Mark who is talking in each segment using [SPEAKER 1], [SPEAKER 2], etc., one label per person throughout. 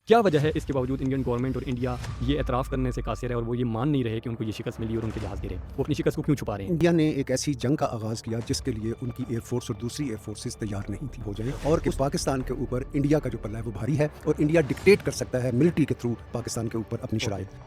[SPEAKER 1] क्या वजह है इसके बावजूद इंडियन गवर्नमेंट और इंडिया ये एतराफ़ करने से कासिर है और वो ये मान नहीं रहे कि उनको ये शिकस्त मिली और उनके जहाज़ गिरे? वो अपनी शिकस्त को क्यों छुपा रहे हैं?
[SPEAKER 2] इंडिया ने एक ऐसी जंग का आगाज़ किया जिसके लिए उनकी एयरफोर्स और दूसरी एयरफोर्सेस तैयार नहीं थी हो जाए, और कि पाकिस्तान के ऊपर इंडिया का जो पल्ला है वो भारी है और इंडिया डिक्टेट कर सकता है मिलिट्री के थ्रू पाकिस्तान के ऊपर अपनी शराइत।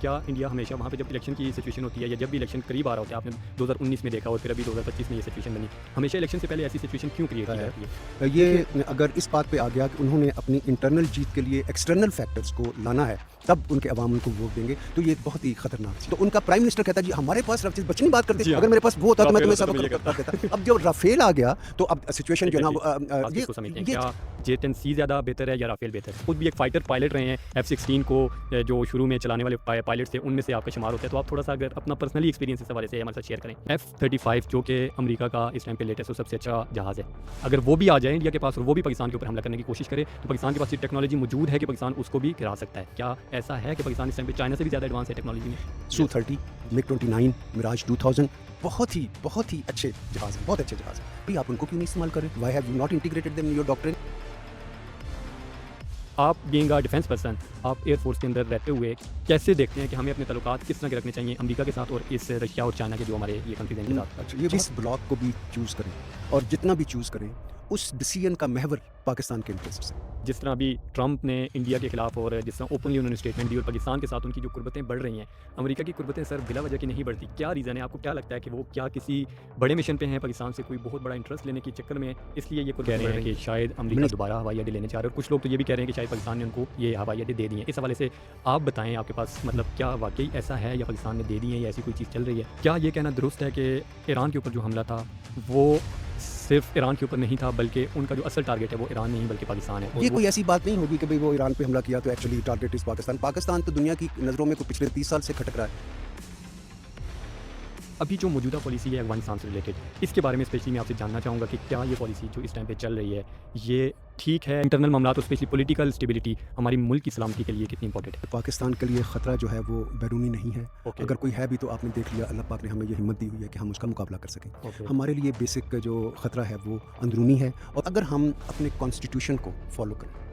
[SPEAKER 1] क्या इंडिया हमेशा वहाँ पे जब इलेक्शन की सिचुएशन होती है या जब भी इलेक्शन करीब आ रहा होता है, आपने 2019 में देखा और फिर अभी 2025 में ये सिचुएशन बनी, हमेशा इलेक्शन से पहले ऐसी सिचुएशन क्यों क्रिएट की जाती है?
[SPEAKER 2] ये अगर इस बात पे आ गया कि उन्होंने अपनी इंटरनल जीत के लिए एक्सटर्नल फैक्टर्स को लाना है, तब उनके अवाम उनको वोट देंगे, तो ये बहुत ही खतरनाक है। तो उनका प्राइम मिनिस्टर कहता है जी हमारे पास राफेल, बचनी बात करते, अगर मेरे पास वो होता तो मैं तुम्हें सब कर देता। अब जब राफेल आ गया तो अब सिचुएशन जो ना
[SPEAKER 1] ये समझते हैं क्या J-10C ज़्यादा बेहतर है या राफेल बेहतर है? खुद भी एक फाइटर पायलट रहे हैं, F-16 को जो शुरू में चलाने वाले पायलट थे उनमें से आपका शुमार होता है, तो आप थोड़ा सा अगर अपना पर्सनली एक्सपीरियंस इस हवाले से हमारे साथ शेयर करें। F-35 जो कि अमेरिका का इस टाइम पे लेटेस्ट और सबसे अच्छा जहाज़ है, अगर वो भी आ जाए इंडिया के पास और वो भी पाकिस्तान के ऊपर हमला करने की कोशिश करे, तो पाकिस्तान के पास ये टेक्नोलॉजी मौजूद है कि पाकिस्तान उसको भी गिरा सकता है। क्या ऐसा है कि पाकिस्तान इस टाइम पे चाइना से भी ज़्यादा एडवांस है टेक्नोलॉजी में?
[SPEAKER 2] Su-30, MiG-29, मिराज 2000 बहुत ही अच्छे जहाज़ हैं, बहुत अच्छे जहाज़ हैं। भाई आप उनको क्यों नहीं इस्तेमाल करें? Why have you not integrated them in your doctrine?
[SPEAKER 1] आप बीइंग अ डिफेंस पर्सन, आप एयरफोर्स के अंदर रहते हुए कैसे देखते हैं कि हमें अपने ताल्लुकात किस तरह के रखने चाहिए अमेरिका के साथ और इस रशिया और चाइना के जो हमारे ये कंट्रीज हैं इनके साथ?
[SPEAKER 2] अच्छा, ये जिस ब्लॉक को भी चूज़ करें और जितना भी चूज़ करें, उस डिसीजन का महवर पाकिस्तान के इंटरेस्ट है।
[SPEAKER 1] जिस तरह अभी ट्रंप ने इंडिया के खिलाफ और जिस तरह ओपनली उन्होंने स्टेटमेंट दी और पाकिस्तान के साथ उनकी जो कुर्बतें बढ़ रही हैं, अमेरिका की कुर्बतें सर बिला वजह की नहीं बढ़ती। क्या रीज़न है? आपको क्या लगता है कि वो क्या किसी बड़े मिशन पे हैं, पाकिस्तान से कोई बहुत बड़ा इंटरेस्ट लेने के चक्कर में इसलिए ये कह रहे हैं कि शायद अमेरिका दोबारा हवाई अड्डे लेने चाह रहे हैं, और कुछ लोग तो ये भी कह रहे हैं कि शायद पाकिस्तान ने उनको ये हवाई अड्डे दे दिए हैं। इस हवाले से आप बताएं, आपके पास मतलब क्या वाकई ऐसा है या पाकिस्तान ने दे दिए हैं या ऐसी कोई चीज़ चल रही है? क्या ये कहना दुरुस्त है कि ईरान के ऊपर जो हमला था वो सिर्फ ईरान के ऊपर नहीं था, बल्कि उनका जो असल टारगेट है वो ईरान नहीं बल्कि पाकिस्तान है?
[SPEAKER 2] ये कोई ऐसी बात नहीं होगी कि भाई वो ईरान पे हमला किया तो एक्चुअली टारगेट इस पाकिस्तान। पाकिस्तान तो दुनिया की नज़रों में पिछले 30 साल से खटक रहा है।
[SPEAKER 1] अभी जो मौजूदा पॉलिसी है अफगानिस्तान से रिलेटेड, इसके बारे में स्पेशली मैं आपसे जानना चाहूँगा कि क्या ये पॉलिसी जो इस टाइम पे चल रही है ये ठीक है? इंटरनल मामला तो स्पेशली पॉलिटिकल स्टेबिलिटी हमारी मुल्क की सलामती के लिए कितनी इंपॉर्टेंट है?
[SPEAKER 2] पाकिस्तान के लिए ख़तरा जो है वो बैरूनी नहीं है। अगर कोई है भी तो आपने देख लिया, अल्लाह पाक ने हमें ये हिम्मत दी हुई है कि हम उसका मुकाबला कर सकें। हमारे लिए बेसिक जो ख़तरा है वो अंदरूनी है, और अगर हम अपने कॉन्स्टिट्यूशन को फॉलो करें